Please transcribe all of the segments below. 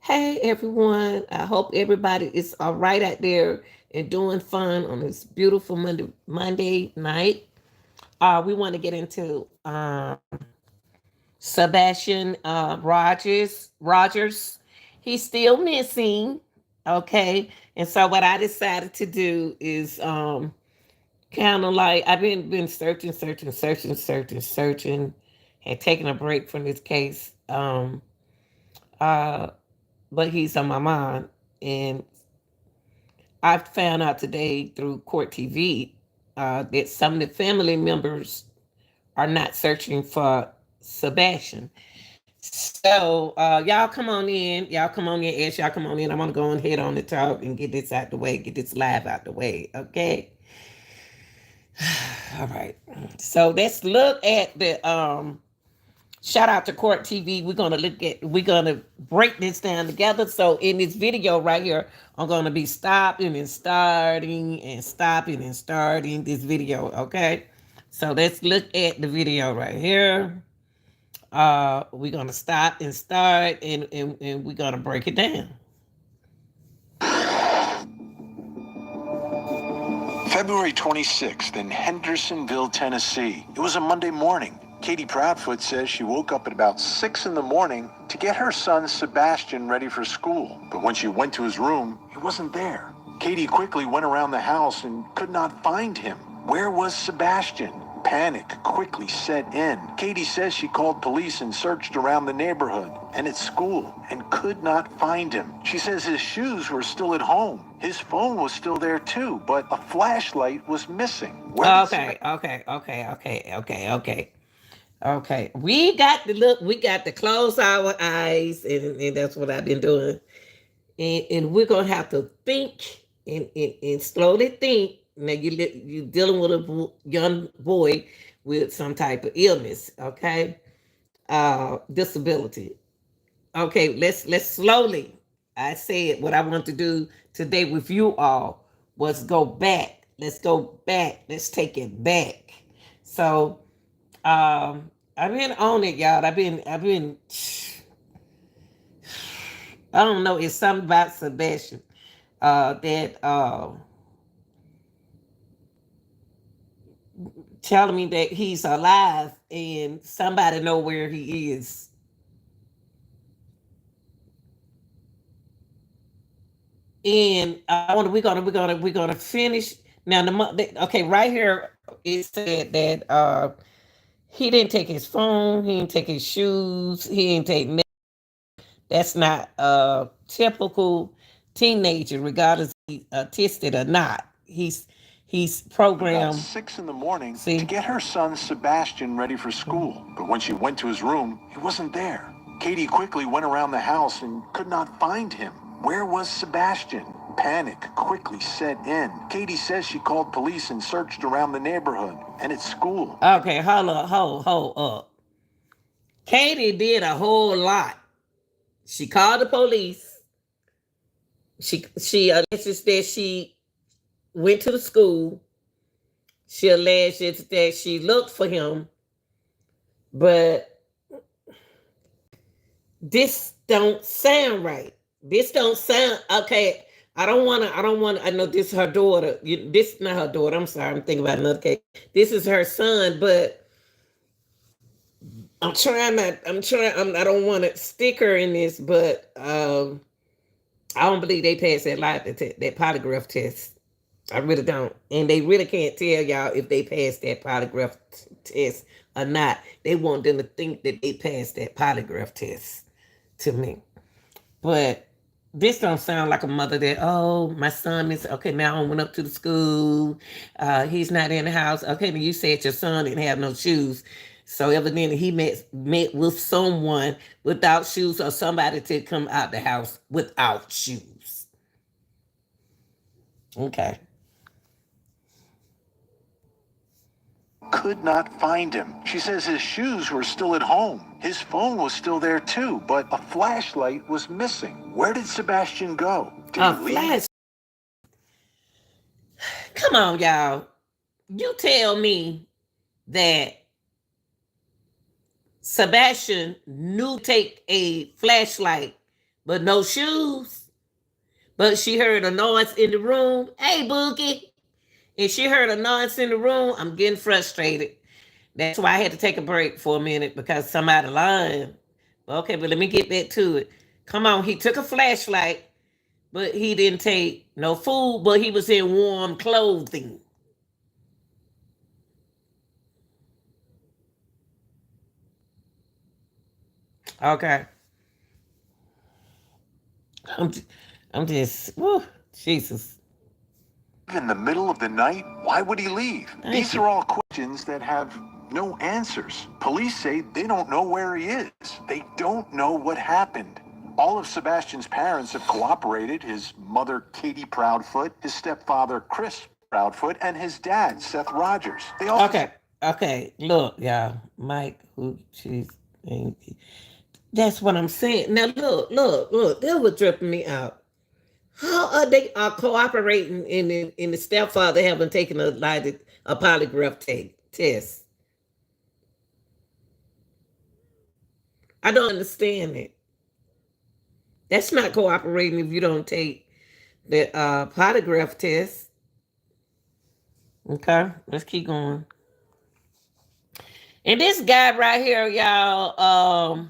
Hey everyone, I hope everybody is all right out there and doing fun on this beautiful Monday night. We want to get into Sebastian Rogers. He's still missing. Okay. And so what I decided to do is kind of like I've been searching, and taking a break from this case. Uh but he's on my mind. And I found out today through Court TV that some of the family members are not searching for Sebastian. So y'all come on in. Y'all come on in. As y'all come on in, I'm gonna go ahead on the talk and get this out the way. Get this live out the way. Okay. All right. So let's look at the shout out to Court TV. We're gonna break this down together. So in this video right here, I'm gonna be stopping and starting and stopping and starting this video. Okay. So let's look at the video right here. We're gonna stop and start and we're gonna break it down. February 26th in Hendersonville, Tennessee. It was a Monday morning. Katie Proudfoot says she woke up at about 6 in the morning to get her son Sebastian ready for school. But when she went to his room, he wasn't there. Katie quickly went around the house and could not find him. Where was Sebastian? Panic quickly set in. Katie says she called police and searched around the neighborhood and at school and could not find him. She says his shoes were still at home. His phone was still there too, but a flashlight was missing. Okay. We got to look. We got to close our eyes, and that's what I've been doing. And we're gonna have to think and slowly think. Now you're dealing with a young boy with some type of illness, okay, disability. Okay, let's slowly. I said what I want to do today with you all was go back. Let's go back. Let's take it back. So I've been on it, y'all. I've been I don't know, it's something about Sebastian that telling me that he's alive and somebody know where he is. And we're gonna finish now. Okay, right here it said that he didn't take his phone, he didn't take his shoes, he didn't take nothing. That's not a typical teenager, regardless if he's autistic or not. He's programmed. About 6 in the morning to get her son Sebastian ready for school. But when she went to his room, he wasn't there. Katie quickly went around the house and could not find him. Where was Sebastian? Panic quickly set in. Katie says she called police and searched around the neighborhood and at school. Okay, hold up. Katie did a whole lot. She called the police. She alleges that she went to the school. She alleges that she looked for him, but this don't sound right. This don't sound okay. I know this is her daughter. This is not her daughter. I'm sorry. I'm thinking about another case. This is her son, but I don't want to stick her in this, but I don't believe they passed that polygraph test. I really don't. And they really can't tell y'all if they passed that polygraph test or not. They want them to think that they passed that polygraph test to me. But this don't sound like a mother that, oh, my son is, okay, now I went up to the school. He's not in the house. Okay, then you said your son didn't have no shoes. So evidently he met with someone without shoes or somebody to come out the house without shoes. Okay. Could not find him. She says his shoes were still at home. His phone was still there too, but a flashlight was missing. Where did Sebastian go? Did he leave? Come on, y'all. You tell me that Sebastian knew take a flashlight but no shoes. But she heard a noise in the room. Hey, Boogie. And she heard a noise in the room. I'm getting frustrated. That's why I had to take a break for a minute because somebody lying. Okay, but let me get back to it. Come on, he took a flashlight, but he didn't take no food, but he was in warm clothing. Okay. I'm, I'm just, whew, Jesus. In the middle of the night? Why would he leave? Thank These you. are all questions that have no answers. Police say they don't know where he is. They don't know what happened. All of Sebastian's parents have cooperated. His mother, Katie Proudfoot, his stepfather, Chris Proudfoot, and his dad, Seth Rogers. They also Okay. Okay. Look, y'all. Mike, who, jeez. That's what I'm saying. Now, look. They were dripping me out. How are they cooperating in the stepfather having taken a polygraph test? I don't understand it. That's not cooperating if you don't take the polygraph test. Okay, let's keep going. And this guy right here, y'all,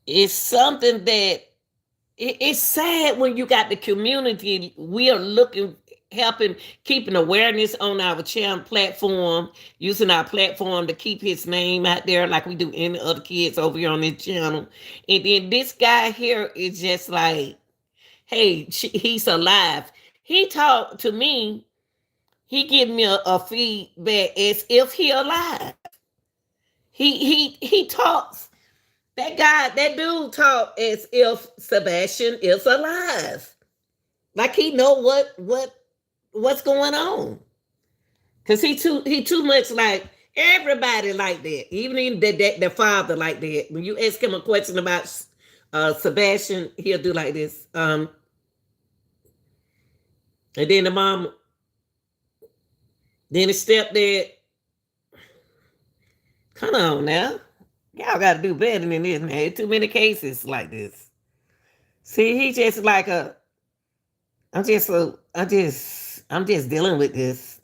is something that it's sad when you got the community. We are looking, helping, keeping awareness on our channel platform, using our platform to keep his name out there like we do any other kids over here on this channel. And then this guy here is just like, hey, he's alive. He talked to me. He give me a feedback as if he alive. He talks. That dude talk as if Sebastian is alive. Like he know what's going on. Cause he too much like everybody like that. Even the father like that. When you ask him a question about Sebastian, he'll do like this. And then the mom, then the stepdad. Come on now. Y'all gotta do better than this, man. Too many cases like this. See, he just like a I'm just dealing with this.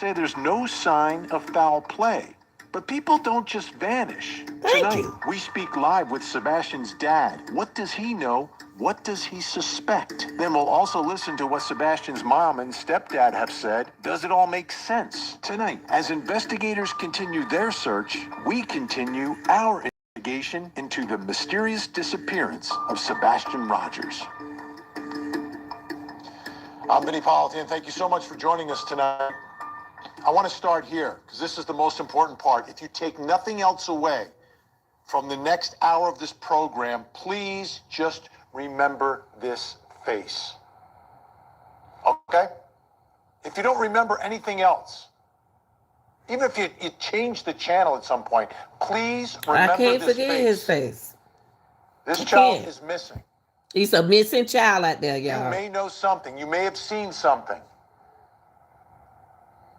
say there's no sign of foul play. But people don't just vanish. Thank Tonight, you. we speak live with Sebastian's dad. What does he know? What does he suspect? Then we'll also listen to what Sebastian's mom and stepdad have said. Does it all make sense? Tonight, as investigators continue their search, we continue our investigation into the mysterious disappearance of Sebastian Rogers. I'm Vinny Politan. Thank you so much for joining us tonight. I want to start here because this is the most important part. If you take nothing else away from the next hour of this program, please just remember this face. Okay? If you don't remember anything else, even if you change the channel at some point, please I remember can't this forget his face. face. This I child can't. is missing. He's a missing child out there, You y'all. may know something. You may have seen something.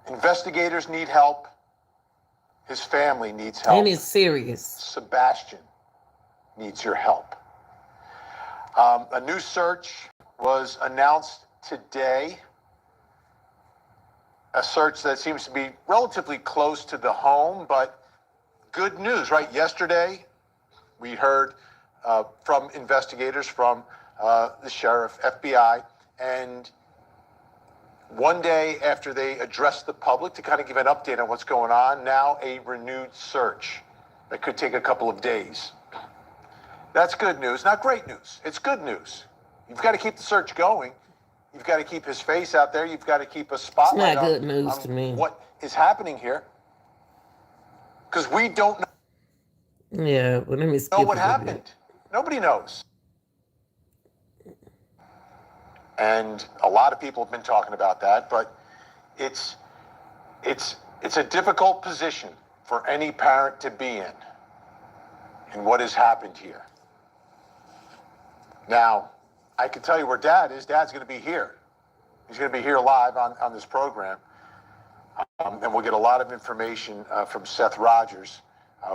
Investigators need help. His family needs help. And it's serious. Sebastian needs your help. A new search was announced today. A search that seems to be relatively close to the home, but good news, right? Yesterday, we heard from investigators, from the sheriff, FBI, and one day after they addressed the public to kind of give an update on what's going on, now a renewed search that could take a couple of days. That's good news, not great news. It's good news. You've got to keep the search going. You've got to keep his face out there. You've got to keep a spotlight It's not good news to me. what is happening here. Because we don't Yeah, well, let me skip know what a little happened. bit. Nobody knows. And a lot of people have been talking about that, but it's a difficult position for any parent to be in what has happened here. Now, I can tell you where Dad is. Dad's going to be here. He's going to be here live on this program. And we'll get a lot of information from Seth Rogers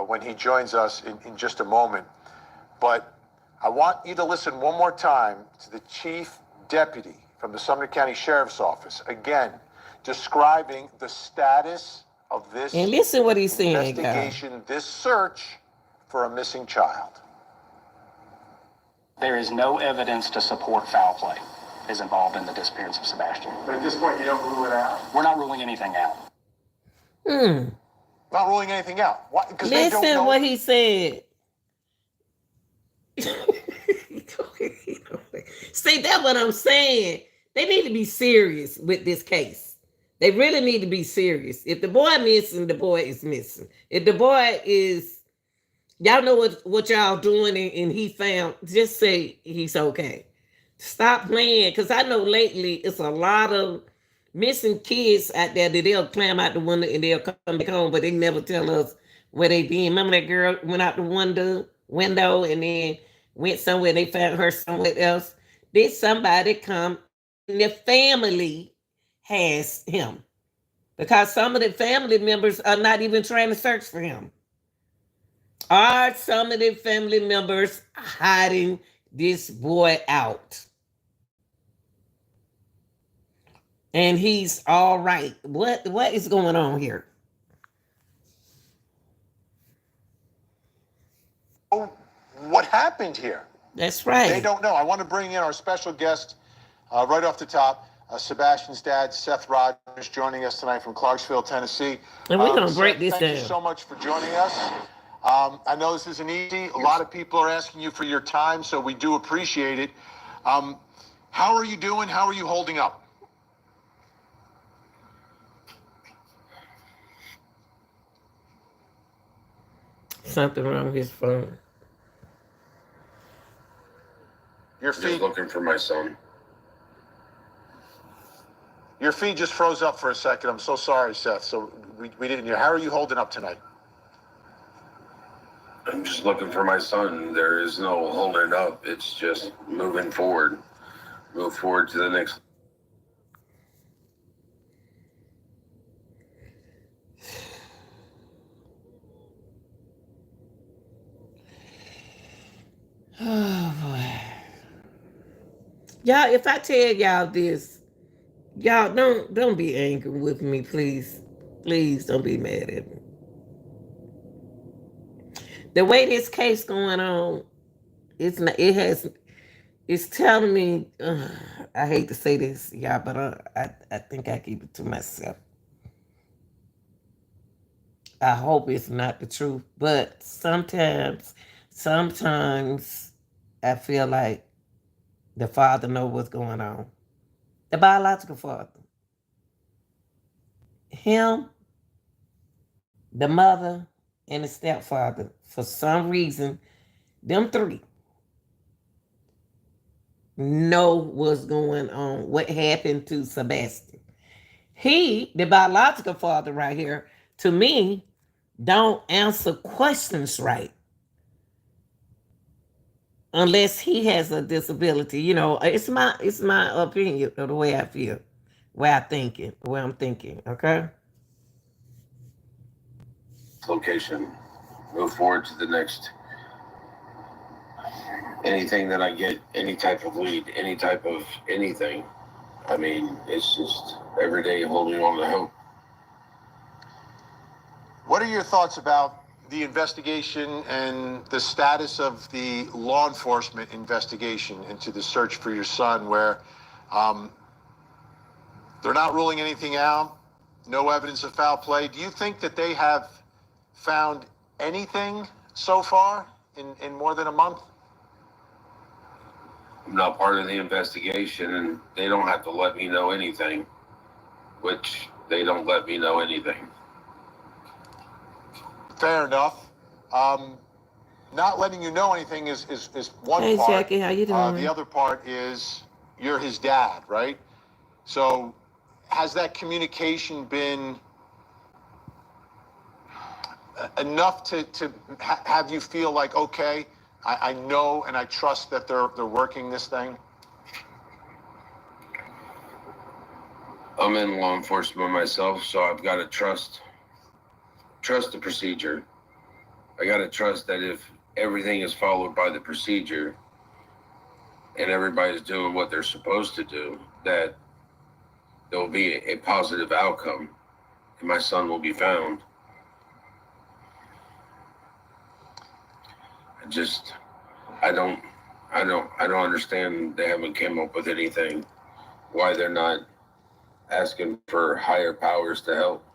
when he joins us in just a moment. But I want you to listen one more time to the chief deputy from the Sumner County Sheriff's Office, again, describing the status of this And listen what he's saying, investigation, this search for a missing child. There is no evidence to support foul play is involved in the disappearance of Sebastian. But at this point, you don't rule it out? We're not ruling anything out. Not ruling anything out. Why? Because they don't Listen know. what he said. See, that's what I'm saying. They need to be serious with this case. They really need to be serious. If the boy missing, the boy is missing. If the boy is, y'all know what y'all doing and he found, just say he's okay. Stop playing, because I know lately it's a lot of missing kids out there that they'll climb out the window and they'll come back home, but they never tell us where they been. Remember that girl went out the window and then went somewhere, they found her somewhere else. Did somebody come and their family has him? Because some of the family members are not even trying to search for him. Are some of the family members hiding this boy out? And he's all right. What is going on here? What happened here? That's right. They don't know. I want to bring in our special guest right off the top, Sebastian's dad, Seth Rogers, joining us tonight from Clarksville, Tennessee. And we're going to break Seth, this down. Thank you so much for joining us. I know this isn't easy. A lot of people are asking you for your time, so we do appreciate it. How are you doing? How are you holding up? Something wrong with his phone. Your Just feed, looking for my son. your feed just froze up for a second. I'm so sorry, Seth. So we didn't hear. How are you holding up tonight? I'm just looking for my son. There is no holding up. It's just moving forward. Move forward to the next. Oh boy. Y'all, if I tell y'all this, y'all don't be angry with me, please. Please don't be mad at me. The way this case going on, it's telling me, I hate to say this, y'all, but I think I keep it to myself. I hope it's not the truth, but sometimes I feel like the father knows what's going on. The biological father. Him, the mother, and the stepfather, for some reason, them three know what's going on, what happened to Sebastian. He, the biological father right here, to me, don't answer questions right. Unless he has a disability. You know, it's my opinion of the way I feel, the way I'm thinking, okay? Location. Move forward to the next. Anything that I get, any type of lead, any type of anything. I mean, it's just every day holding on to hope. What are your thoughts about the investigation and the status of the law enforcement investigation into the search for your son, where they're not ruling anything out, no evidence of foul play? Do you think that they have found anything so far in more than a month? I'm not part of the investigation, and they don't have to let me know anything, which they don't let me know anything. Fair enough. Not letting you know anything is one Hey, part. Jackie, how you doing? The other part is you're his dad, right? So has that communication been enough to have you feel like, okay, I know and I trust that they're working this thing? I'm in law enforcement myself, so I've got to trust the procedure. I got to trust that if everything is followed by the procedure, and everybody's doing what they're supposed to do, that there will be a positive outcome and my son will be found. I don't understand. They haven't came up with anything. Why they're not asking for higher powers to help.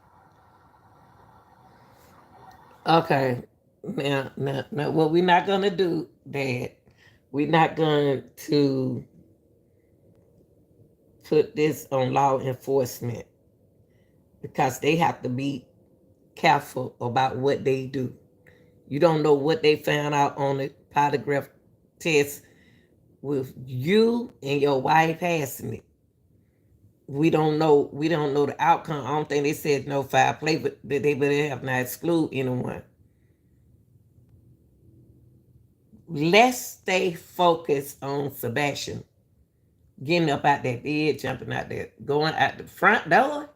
Okay. Now, what we're not gonna do, Dad, we're not going to put this on law enforcement because they have to be careful about what they do. You don't know what they found out on the polygraph test with you and your wife passing it. We don't know. We don't know the outcome. I don't think they said no foul play, but they better have not exclude anyone. Let's stay focused on Sebastian getting up out that bed, jumping out there, going out the front door.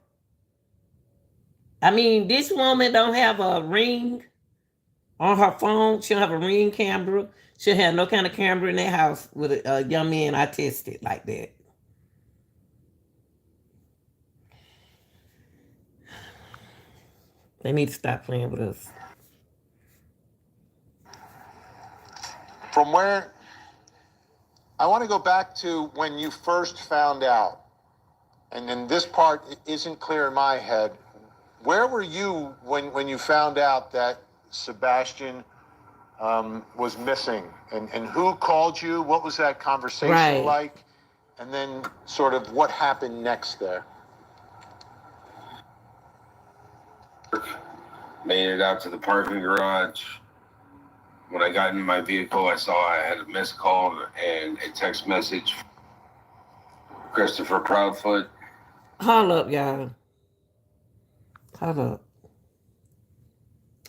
I mean, this woman don't have a ring on her phone. She don't have a ring camera. She don't have no kind of camera in that house with a young man I tested like that. They need to stop playing with us. From where, I want to go back to when you first found out, and then this part isn't clear in my head. Where were you when you found out that Sebastian was missing? And who called you? What was that conversation like? And then sort of what happened next there? Made it out to the parking garage. When I got in my vehicle, I saw I had a missed call and a text message. Christopher Proudfoot. Hold up, y'all. Hold up.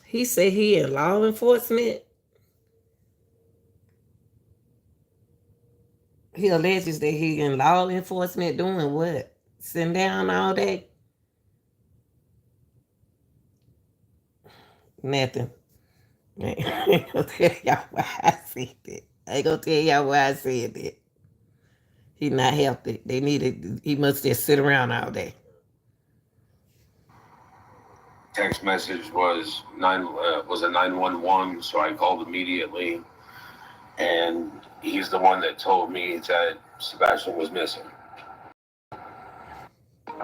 He said he in law enforcement. He alleges that he in law enforcement doing what? Sitting down all day? Nothing. I ain't gonna tell y'all why I said that. I ain't gonna tell y'all why I said that. He not healthy. He must just sit around all day. Text message was a 911, so I called immediately, and he's the one that told me that Sebastian was missing.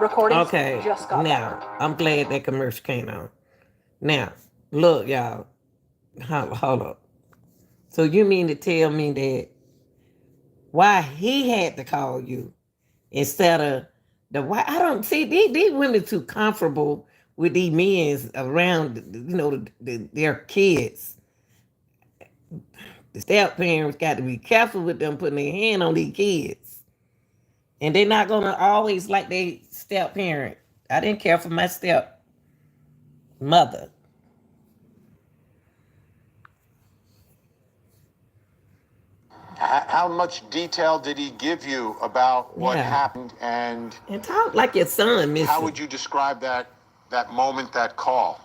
Recording. Okay, Just got now I'm glad that commercial came on. Now, look, y'all. Hold up. So you mean to tell me that why he had to call you instead of why? I don't see these women too comfortable with these men around, their kids. The step parents got to be careful with them putting their hand on these kids. And they're not going to always like their step parent. I didn't care for my step mother. How much detail did he give you about what happened, and talk like your son, Mister? How would you describe that moment, that call?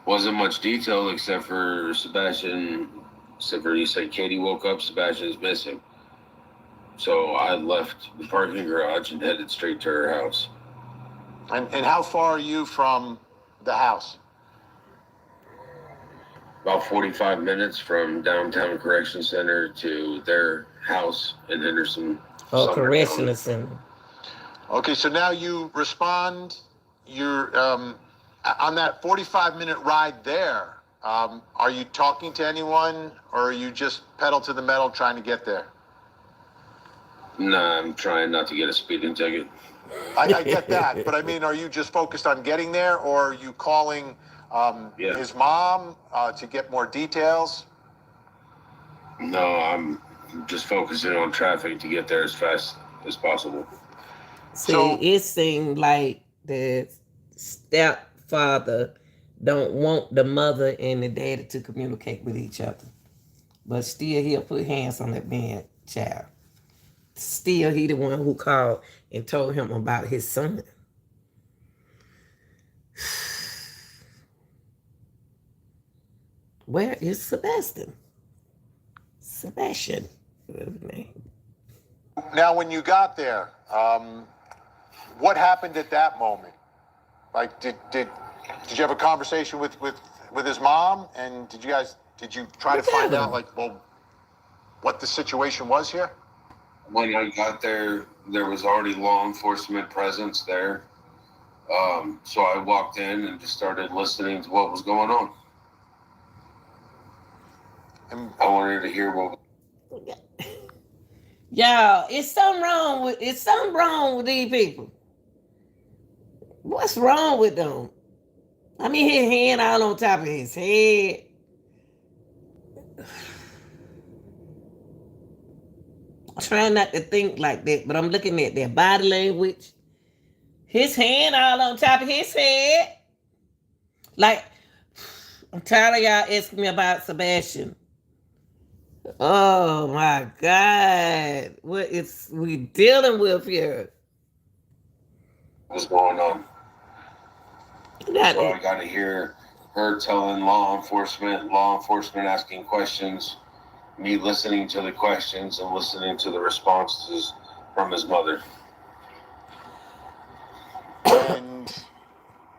Wasn't much detail except for Sebastian. Except for he said Katie woke up, Sebastian's missing. So I left the parking garage and headed straight to her house. And how far are you from the house? About 45 minutes from downtown correction center to their house in Henderson. Oh, correctional center. Okay, so now you respond. You're on that 45-minute ride there. Are you talking to anyone, or are you just pedal to the metal trying to get there? Nah, I'm trying not to get a speeding ticket. I get that, but I mean, are you just focused on getting there, or are you calling his mom to get more details? No, I'm just focusing on traffic to get there as fast as possible. See, it seemed like the stepfather don't want the mother and the daddy to communicate with each other. But still, he'll put hands on that man child. Still, he the one who called and told him about his son. Where is Sebastian? Sebastian. Now, when you got there, what happened at that moment? Like, did you have a conversation with his mom? And did you try to find out, like, well, what the situation was here? When I got there, there was already law enforcement presence there. So I walked in and just started listening to what was going on. And I wanted to hear what. Y'all, it's something wrong with these people. What's wrong with them? I mean, his hand all on top of his head. I'm trying not to think like that, but I'm looking at their body language. His hand all on top of his head. Like, I'm tired of y'all asking me about Sebastian. Oh my God. What is we dealing with here? What's going on? You got So it. I got to hear her telling law enforcement asking questions, me listening to the questions and listening to the responses from his mother. And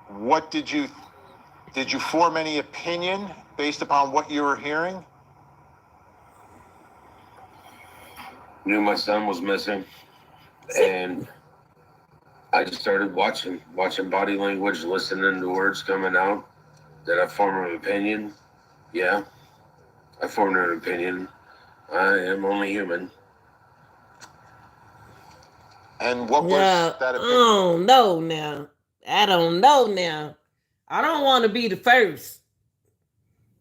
what did you form any opinion based upon what you were hearing? Knew my son was missing, and I just started watching body language, listening to words coming out. Did I form an opinion? Yeah, I formed an opinion. I am only human. And what was that opinion? Oh no now. I don't know now. I don't want to be the first.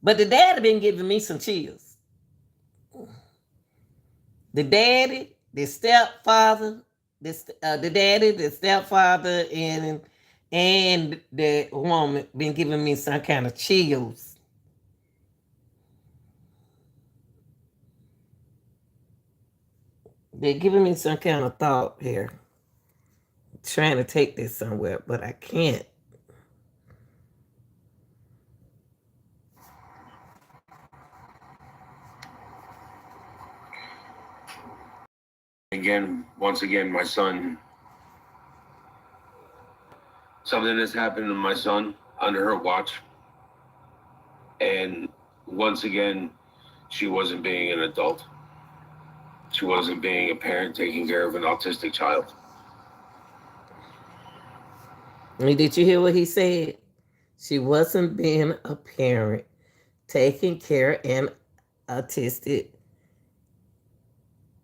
But the dad been giving me some chills. The daddy, the stepfather, the daddy, the stepfather, and the woman been giving me some kind of chills. They're giving me some kind of thought here. Trying to take this somewhere, but I can't. Once again, my son. Something has happened to my son under her watch. And once again, she wasn't being an adult. She wasn't being a parent taking care of an autistic child. Did you hear what he said? She wasn't being a parent taking care of an autistic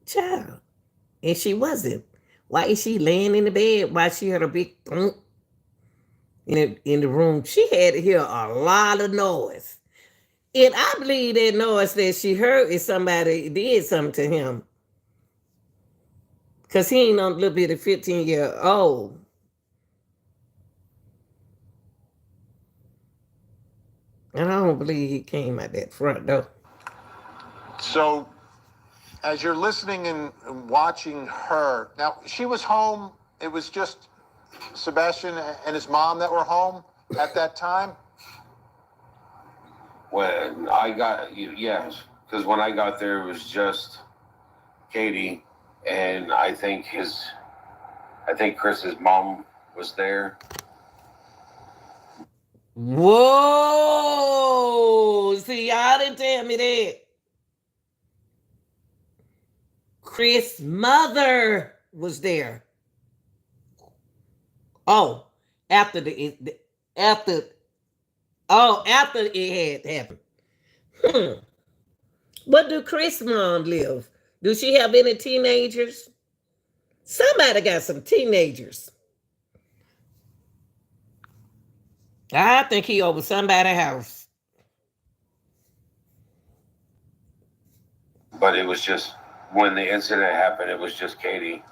child. And she wasn't. Why is she laying in the bed while she heard a big thump in the room? She had to hear a lot of noise. And I believe that noise that she heard is somebody did something to him. Because he ain't no little bit of 15-year-old. And I don't believe he came out that front door. So, as you're listening and watching her, now she was home. It was just Sebastian and his mom that were home at that time. When I got, yes, because when I got there, it was just Katie, and I think Chris's mom was there. Whoa! See, y'all didn't tell me that. Chris' mother was there. Oh, after it had happened. What do Chris' mom live? Do she have any teenagers? Somebody got some teenagers. I think he over somebody's house. But it was just, when the incident happened, it was just Katie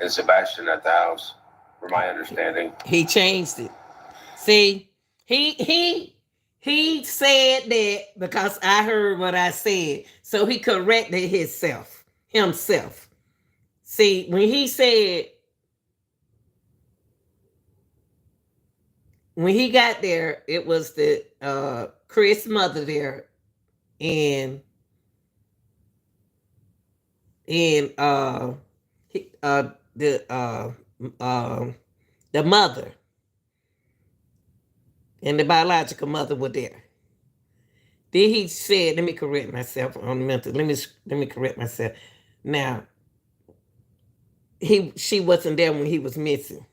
and Sebastian at the house, from my understanding. He changed it. See, he said that because I heard what I said. So he corrected himself. See, when he got there, it was the Chris mother there, and and he, uh, the mother and the biological mother were there. Then he said, "Let me correct myself on the mental. Let me correct myself. Now, she wasn't there when he was missing.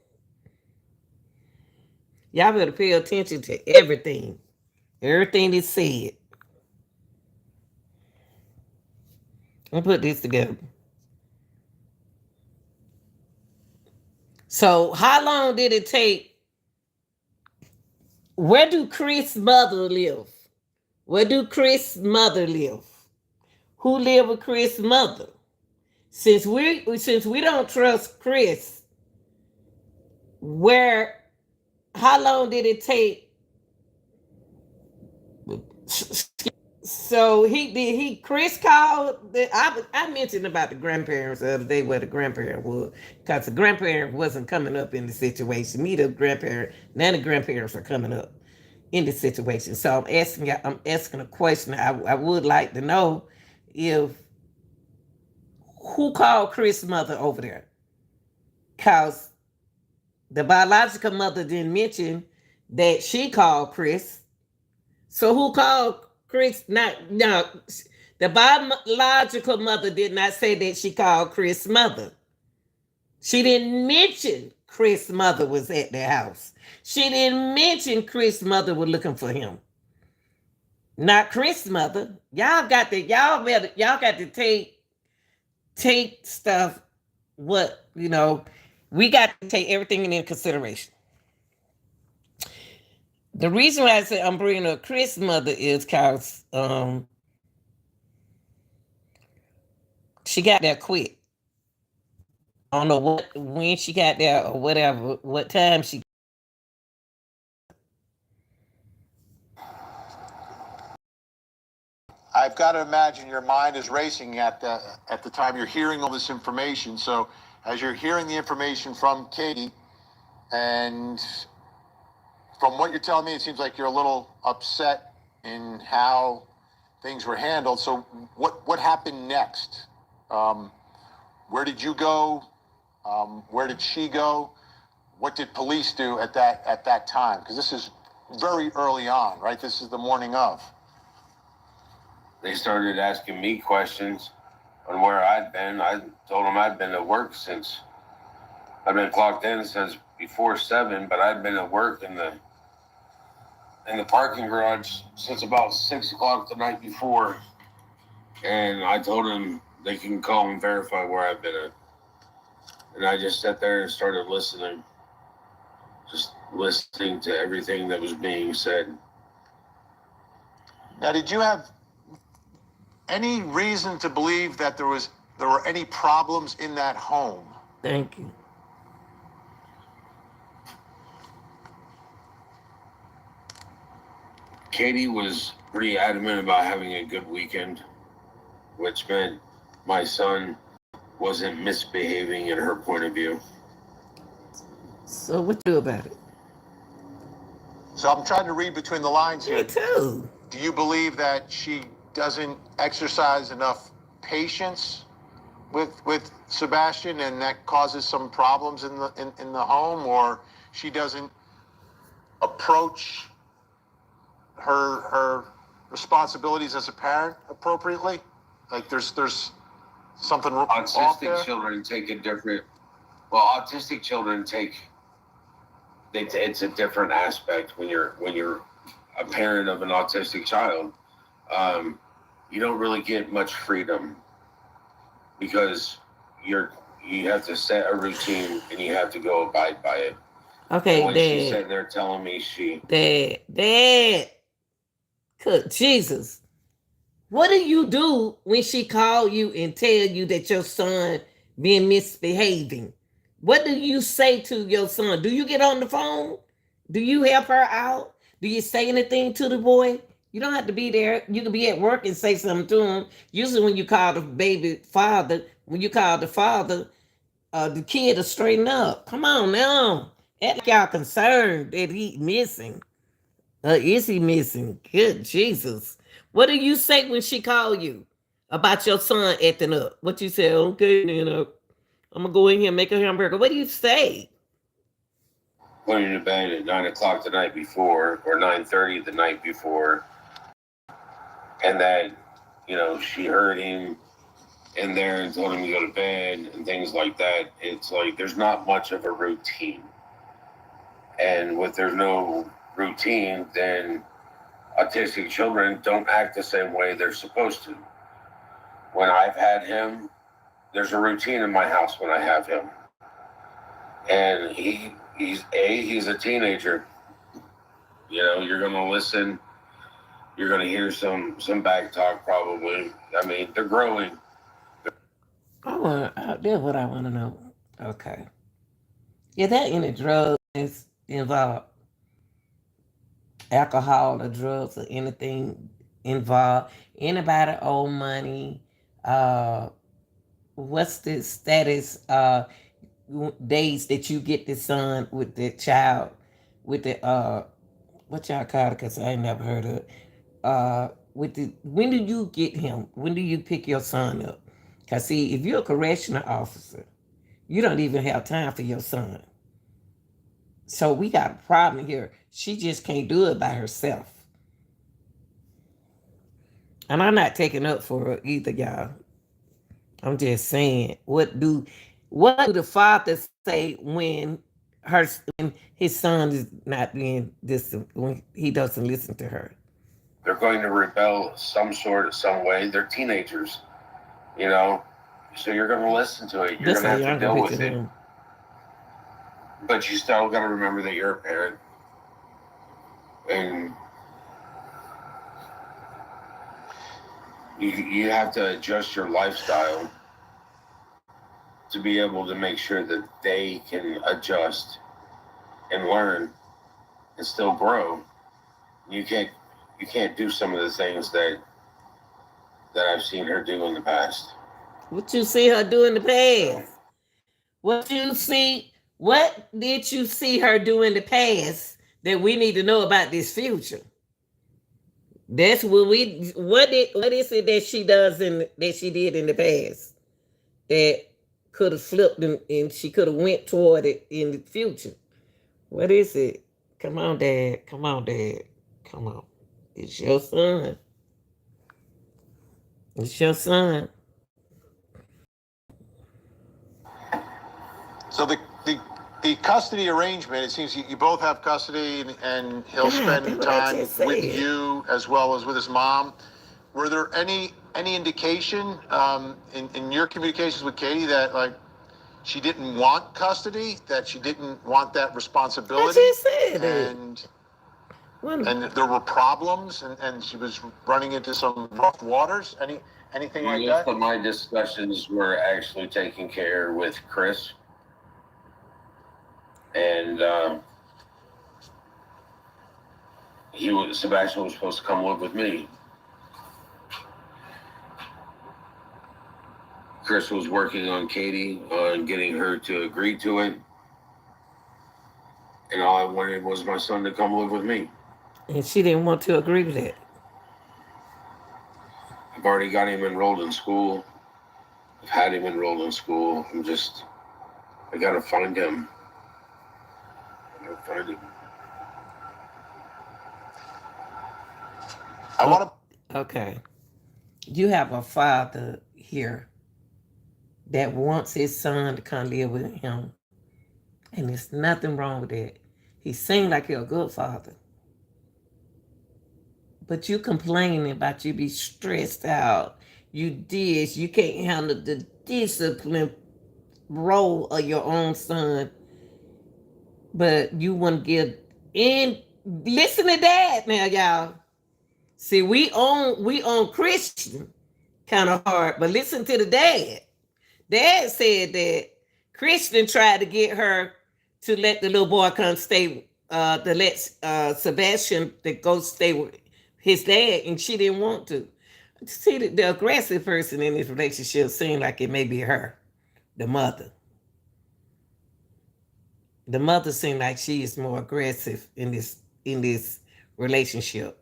Y'all better pay attention to everything, everything he said. I'll put this together. So, how long did it take? Where do Chris' mother live? Where do Chris' mother live? Who live with Chris' mother? Since we don't trust Chris, where how long did it take? So he Chris called. I mentioned about the grandparents the other day where the grandparent was, because the grandparent wasn't coming up in the situation. Neither grandparent, none of the grandparents are coming up in the situation. So I'm asking a question. I would like to know if who called Chris' mother over there, because the biological mother didn't mention that she called Chris. So who called Chris? Not no. The biological mother did not say that she called Chris' mother. She didn't mention Chris' mother was at their house. She didn't mention Chris' mother was looking for him. Not Chris' mother. Y'all got to take stuff. What we got to take everything into consideration. The reason why I say I'm bringing up Chris' mother is because she got there quick. I don't know when she got there or whatever, what time she. I've got to imagine your mind is racing at the time you're hearing all this information. So as you're hearing the information from Katie, and from what you're telling me, it seems like you're a little upset in how things were handled. So what happened next? Where did you go? Where did she go? What did police do at that time? Because this is very early on, right? This is the morning of. They started asking me questions on where I'd been. I told them I'd been at work since I've been clocked in since before 7, but I'd been at work in the parking garage since about 6 o'clock the night before. And I told them they can call and verify where I've been at. And I just sat there and started listening, just listening to everything that was being said. Now, did you have any reason to believe that there were any problems in that home? Thank you. Katie was pretty adamant about having a good weekend, which meant my son wasn't misbehaving in her point of view. So what you do about it? So I'm trying to read between the lines here. Me too. Do you believe that she doesn't exercise enough patience with Sebastian, and that causes some problems in the home, or she doesn't approach her responsibilities as a parent appropriately? Like there's something off there? Autistic children take a different. Well, autistic children take. It's a different aspect when you're a parent of an autistic child. You don't really get much freedom because you have to set a routine and you have to go abide by it. Okay, and when she's sitting there telling me Dad, good Jesus. What do you do when she call you and tell you that your son been misbehaving? What do you say to your son? Do you get on the phone? Do you help her out? Do you say anything to the boy? You don't have to be there. You can be at work and say something to him. Usually when you call the baby father, when you call the father, the kid will straighten up. Come on now. Act like y'all concerned that he missing. Is he missing? Good Jesus. What do you say when she call you about your son acting up. What you say? Okay, then I'm gonna go in here and make a hamburger. What do you say? Putting to bed at 9 o'clock the night before, or 9:30 the night before, and then, she heard him in there and told him to go to bed and things like that. It's like there's not much of a routine, and with there's no routine, then autistic children don't act the same way they're supposed to. When I've had him, there's a routine in my house when I have him, and he's a teenager. You're gonna listen. You're gonna hear some back talk probably. I mean, they're growing. That's what I want to know. Okay. Yeah, that any drugs is involved, alcohol or drugs or anything involved. Anybody owe money? Uh, what's the status? Days that you get the son with the child with the what y'all call it? Cause I ain't never heard of it. With the when do you get him? When do you pick your son up? Cause see, if you're a correctional officer, you don't even have time for your son. So we got a problem here. She just can't do it by herself. And I'm not taking up for her either, y'all. I'm just saying, what do the father say when his son is not being disciplined, when he doesn't listen to her? They're going to rebel some way. They're teenagers, so you're going to listen to it. You're going to have to deal with it. But you still got to remember that you're a parent, and you have to adjust your lifestyle to be able to make sure that they can adjust and learn and still grow. You can't do some of the things that I've seen her do in the past. What you see her do in the past? What did you see her do in the past that we need to know about this future? That's what what is it that she does that she did in the past that could have flipped and she could have went toward it in the future? What is it? Come on, Dad. Come on, Dad. Come on. It's your son. It's your son. So the custody arrangement, it seems you both have custody, and he'll spend time with you as well as with his mom. Were there any indication in your communications with Katie that like she didn't want custody, that she didn't want that responsibility? I just said it. And there were problems, and she was running into some rough waters. Anything like that? Most of my discussions were actually taken care with Chris, and Sebastian was supposed to come live with me. Chris was working on Katie, on getting her to agree to it, and all I wanted was my son to come live with me. And she didn't want to agree to that. I've already got him enrolled in school. I've had him enrolled in school. I gotta find him. Okay. You have a father here that wants his son to come live with him. And there's nothing wrong with that. He seemed like you're a good father. But you complaining about you be stressed out. You can't handle the discipline role of your own son. But you want to give in. Listen to that now, y'all. See, we own Christian kind of hard, but listen to the dad. Dad said that Christian tried to get her to let the little boy come stay, to let Sebastian to go stay with his dad, and she didn't want to. See, the aggressive person in this relationship seemed like it may be her, the mother. The mother seemed like she is more aggressive in this relationship.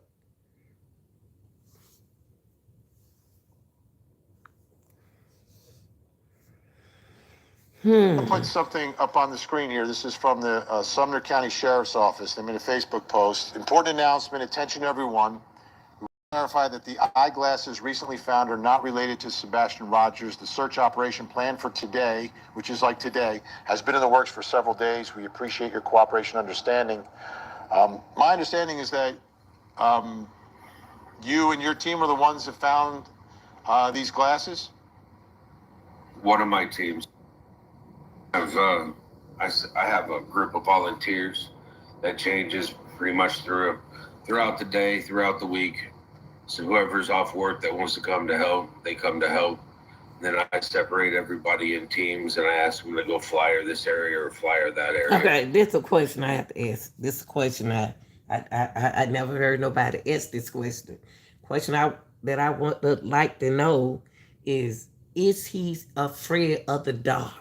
I'll put something up on the screen here. This is from the Sumner County Sheriff's Office. They made a Facebook post. Important announcement. Attention, everyone. We clarify that the eyeglasses recently found are not related to Sebastian Rogers. The search operation planned for today, which is like today, has been in the works for several days. We appreciate your cooperation and understanding. My understanding is that you and your team are the ones that found these glasses? One of my teams. I have a group of volunteers that changes pretty much throughout the day, throughout the week. So whoever's off work that wants to come to help, they come to help. Then I separate everybody in teams and I ask them to go flyer this area or flyer that area. Okay, this is a question I have to ask. This is a question I never heard nobody ask this question. Question that I want to like to know is he afraid of the dark?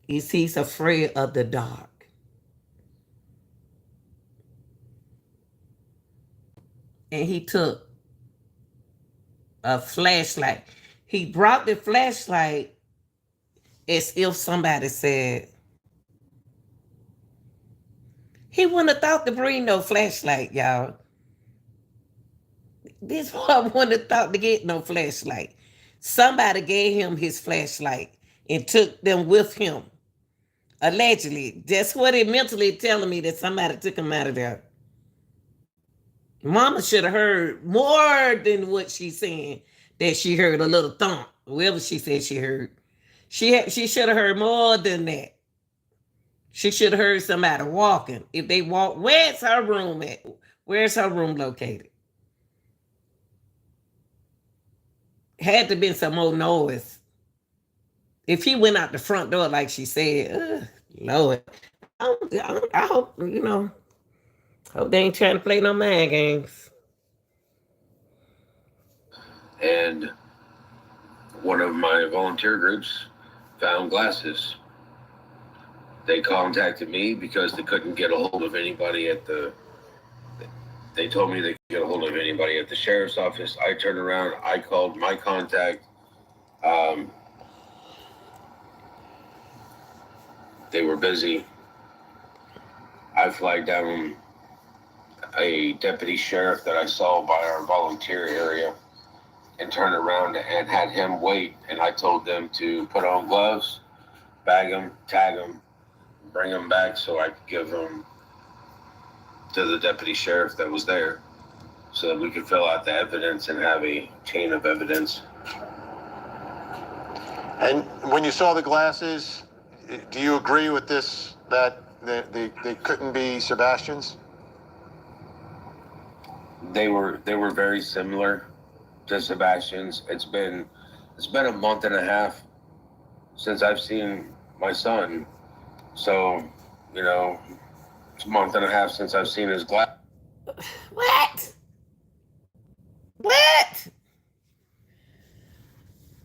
Is he afraid of the dark? And he took a flashlight. He brought the flashlight as if somebody said, he wouldn't have thought to bring no flashlight, y'all. This boy wouldn't have thought to get no flashlight. Somebody gave him his flashlight and took them with him. Allegedly. That's what it mentally telling me, that somebody took him out of there. Mama should have heard more than what she's saying, that she heard a little thump. Whatever she said she heard. She should have heard more than that. She should have heard somebody walking. If they walk, where's her room at? Where's her room located? Had to be some old noise. If he went out the front door like she said, Lord, I hope, hope they ain't trying to play no mind games. And one of my volunteer groups found glasses. They contacted me because they couldn't get a hold of anybody they told me they could get a hold of anybody at the sheriff's office. I turned around, I called my contact. They were busy. I flagged down a deputy sheriff that I saw by our volunteer area and turned around and had him wait. And I told them to put on gloves, bag them, tag them, bring them back so I could give them to the deputy sheriff that was there so that we could fill out the evidence and have a chain of evidence. And when you saw the glasses, do you agree with this, that they couldn't be Sebastian's? They were very similar to Sebastian's. It's been a month and a half since I've seen my son. So, it's a month and a half since I've seen his glass. What?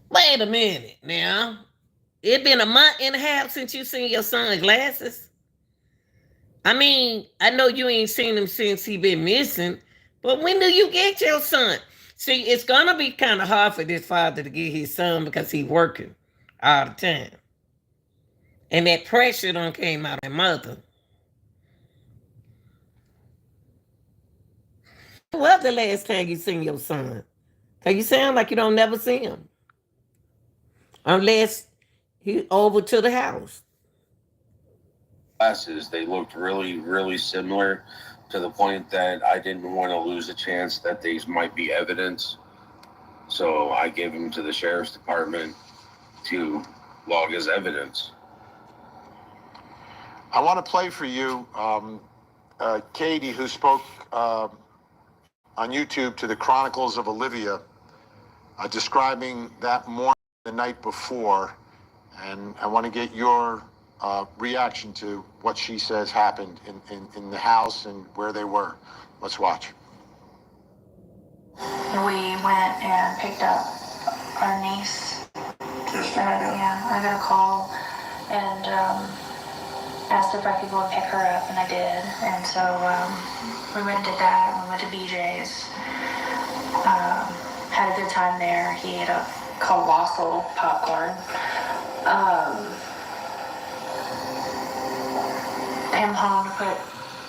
Wait a minute now. It been a month and a half since you seen your son's glasses? I mean, I know you ain't seen him since he been missing, but when do you get your son? See, it's gonna be kind of hard for this father to get his son because he's working all the time. And that pressure done came out of mother. When was the last time you seen your son? Because you sound like you don't never see him. Unless he's over to the house. Glasses, they looked really, really similar to the point that I didn't want to lose a chance that these might be evidence. So I gave them to the sheriff's department to log as evidence. I want to play for you Katie, who spoke on YouTube to the Chronicles of Olivia, describing that morning, the night before, and I want to get your reaction to what she says happened in the house and where they were. Let's watch. We went and picked up our niece. I got a call and asked if I could go and pick her up, and I did. And so we went and did that. We went to BJ's. Had a good time there. He ate a colossal popcorn. Came home to put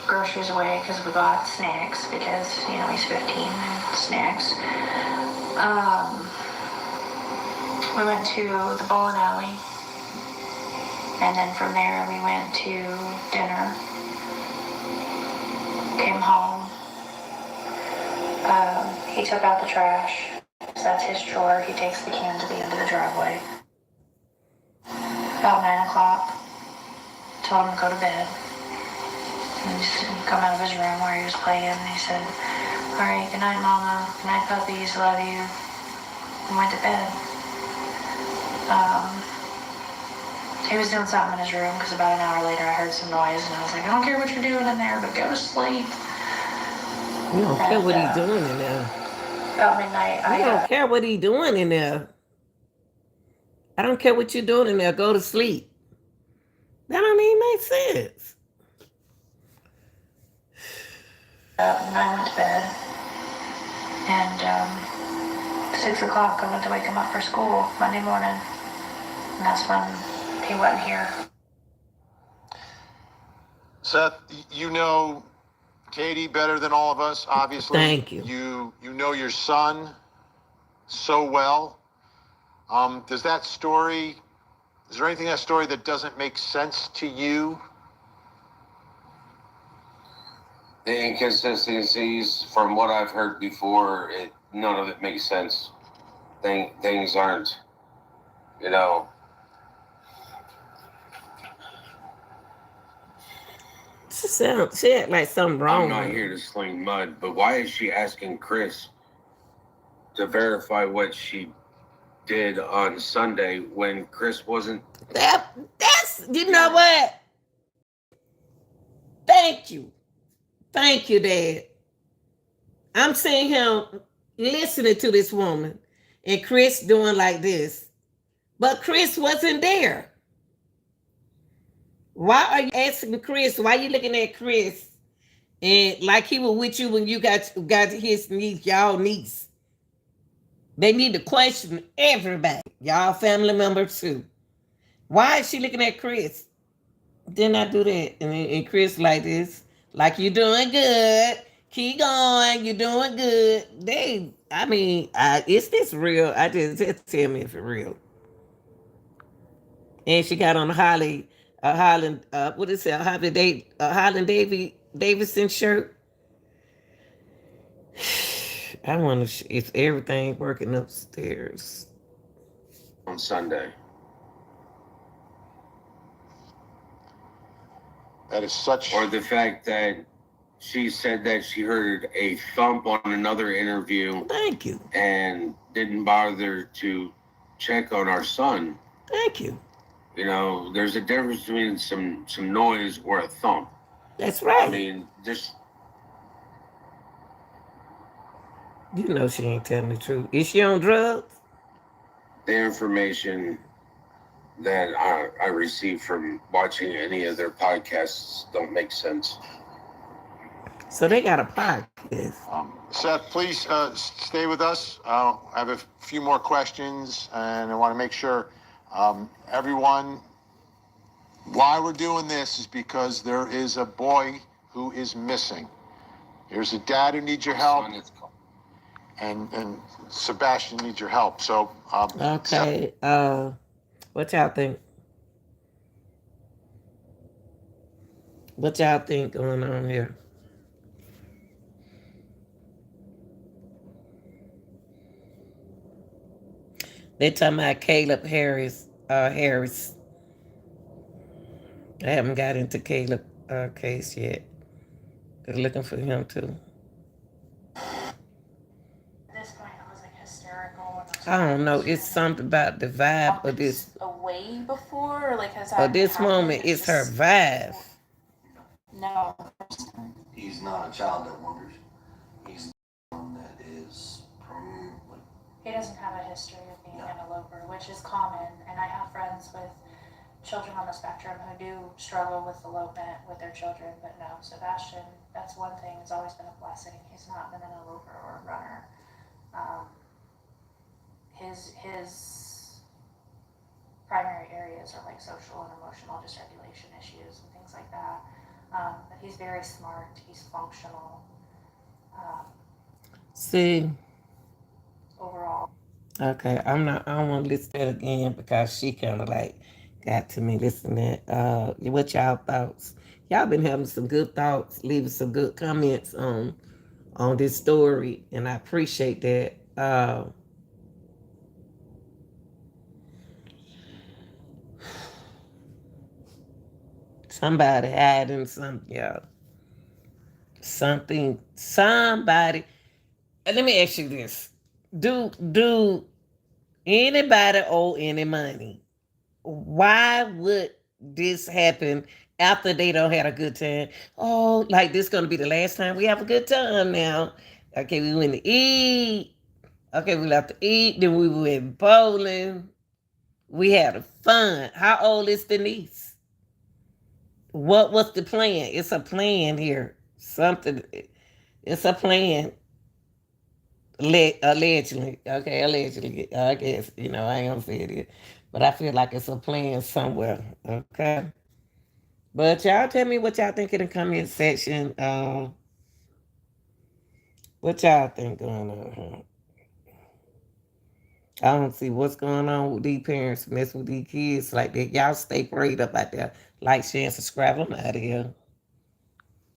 groceries away because we bought snacks because, he's 15 and snacks. We went to the bowling alley, and then from there we went to dinner. Came home. He took out the trash. So that's his chore. He takes the can to the end of the driveway. About 9 o'clock, told him to go to bed. And he come out of his room where he was playing, and he said, "All right, good night, Mama. Good night, puppies. Love you." And went to bed. He was doing something in his room because about an hour later I heard some noise, and I was like, "I don't care what you're doing in there, but go to sleep." You don't care what he's doing in there. About midnight, I don't care what he's doing in there. I don't care what you're doing in there. Go to sleep. That don't even make sense. And I went to bed. And 6 o'clock, I went to wake him up for school Monday morning. And that's when he wasn't here. Seth, you know Katie better than all of us, obviously. Thank you. You know your son so well. Is there anything in that story that doesn't make sense to you? The inconsistencies, from what I've heard before, none of it makes sense. Things aren't, She act like something wrong. I'm not here to sling mud, but why is she asking Chris to verify what she did on Sunday when Chris wasn't? That's, you know what? Thank you, Dad. I'm seeing him listening to this woman and Chris doing like this, but Chris wasn't there. Why are you asking Chris? Why are you looking at Chris and like he was with you when you got his niece, y'all niece? They need to question everybody, y'all family members too. Why is she looking at Chris? Didn't I do that? And Chris like this, like you doing good. Keep going. You're doing good. Is this real? I just tell me if it's real. And she got on a Highland, what is it? Highland Davidson shirt. I wonder if everything working upstairs On Sunday. That is such... Or the fact that she said that she heard a thump on another interview. Thank you. And didn't bother to check on our son. Thank you. There's a difference between some noise or a thump. That's right. I mean, just... she ain't telling the truth. Is she on drugs? The information that I received from watching any of their podcasts don't make sense. So they got a podcast. Seth, please stay with us. I have a few more questions, and I want to make sure everyone, why we're doing this is because there is a boy who is missing. There's a dad who needs your help, and Sebastian needs your help. So, okay. What y'all think? What y'all think going on here? They talking about Caleb Harris. Harris. I haven't got into Caleb case yet. They're looking for him too. At this point, I was like hysterical. I don't know. It's something about the vibe of this. Away before, or like has that? But this moment, it's her vibe. No. He's not a child that wanders. He's one that is He doesn't have a history of being an eloper, which is common. And I have friends with children on the spectrum who do struggle with elopement with their children. But no, Sebastian, that's one thing. It's always been a blessing. He's not been an eloper or a runner. His primary area like social and emotional dysregulation issues and things like that. But he's very smart. He's functional. See, Overall. okay, I don't want to listen to that again because she kind of like got to me. Listen to that. What y'all thoughts? Y'all been having some good thoughts, leaving some good comments on this story, and I appreciate that. Somebody hiding something, y'all. Somebody. Let me ask you this: Do anybody owe any money? Why would this happen after they don't had a good time? Oh, like this gonna be the last time we have a good time now. Okay, we went to eat. Okay, we left to eat. Then we went bowling. We had a fun. How old is the niece? What was the plan? It's a plan here. Something. It's a plan. Allegedly. Okay, allegedly. I guess I ain't gonna say it, but I feel like it's a plan somewhere. Okay. But y'all tell me what y'all think in the comment section. What y'all think going on here? I don't see what's going on with these parents messing with these kids like that. Y'all stay prayed up out there. Like, share, and subscribe. I'm out of here.